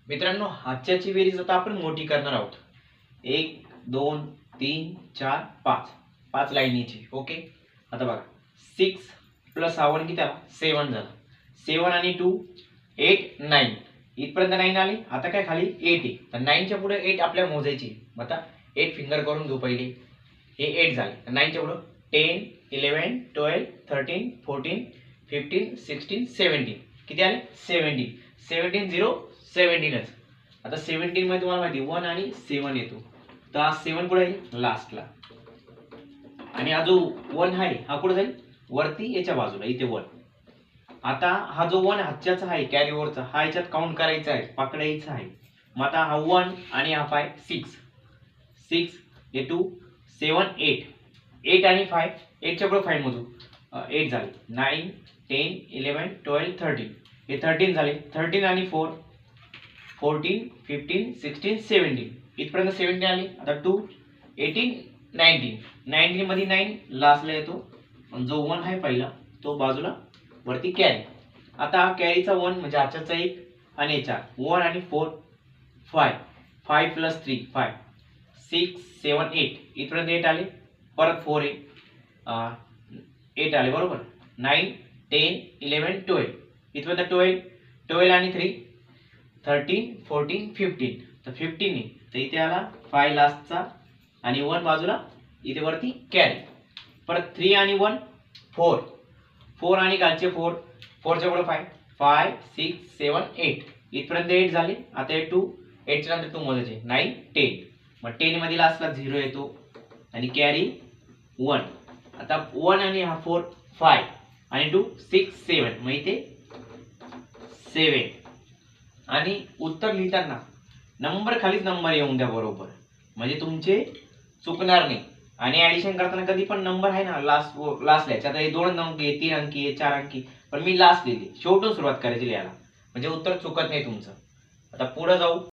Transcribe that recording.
मित्रांनो, हातच्याची बेरीज आता आपण मोठी करणार आहोत. 1 2 3 4 5 5 लाईनीची. ओके. आता बघा 6 प्लस 1 किती आला 7 झाला. 7 आणि 2 8 9 इथपर्यंत 9 आली. आता काय खाली 8 आहे. तर 9 च्या पुढे 8 आपल्याला मोजायची. आता 8 फिंगर करून घेऊ पहिले. हे 8 झाले. 9 च्या पुढे 10 11 12 13 14 15 16 17 किती आले 17. 17 0 17च. आता 17 मध्ये तुम्हाला माहिती 1 आणि 7 येतो. तर हा 7 कुठे आहे लास्टला. आणि हा जो 1 आहे हा कुठे जाईल वरती याच्या बाजूला इथे 1. आता हा जो 1 हातच्याचा आहे कॅरी ओव्हरचा हा याच्यात काउंट करायचा आहे पकडायचा आहे. मग आता हा 1 आणि हा 5 6 हे 2 7 8 8 आणि 5 8 च्या पुढे 5 मोजू 8 झाले. 9 10 11 12 13 हे 13 झाले. 13 आणि 4 14 15 16 17 इथपर्यंत 17 आली. आता 2 18 19 19 मध्ये 9 लास्टला येतो. जो 1 आहे पहिला तो बाजूला वरती कॅरी. आता कॅरीचा 1 म्हणजे आजचा 1 आणि याचा 1 आणि 4 5 5 प्लस 3 5 6 7 8 इथपर्यंत 8 आले. परत 4 आहे 8 आले बरोबर. 9 10 11 12 इथपर्यंत 12 12 आणि 3 13 14 15 तर 15 आहे. तर इथे आला 5 लास्टचा आणि 1 बाजूला इथे वरती कॅरी. परत 3 आणि 1 4 4 आणि कालचे 4 4 च्या पुढे 5 5 6 7 8 इथपर्यंत 8 झाले. आता हे 2 8 च्या नंतर 2 मोजायचे 9 10 मग 10 मध्ये लास्टला 0 येतो आणि कॅरी 1. आता 1 आणि हा 4 5 आणि 2 6 7 मग इथे 7 आणि उत्तर लिहिताना नंबर खालीच नंबर येऊन द्या बरोबर म्हणजे तुमचे चुकणार नाही. आणि ऍडिशन करताना कधी पण नंबर आहे ना लास्ट लिहायचे. आता हे 2 अंकी 3 अंकी 4 अंकी पण मी लास्ट लिहिली. शेवटून सुरुवात करायची लिहायला म्हणजे उत्तर चुकत नाही तुमचं. आता पुढे जाऊ.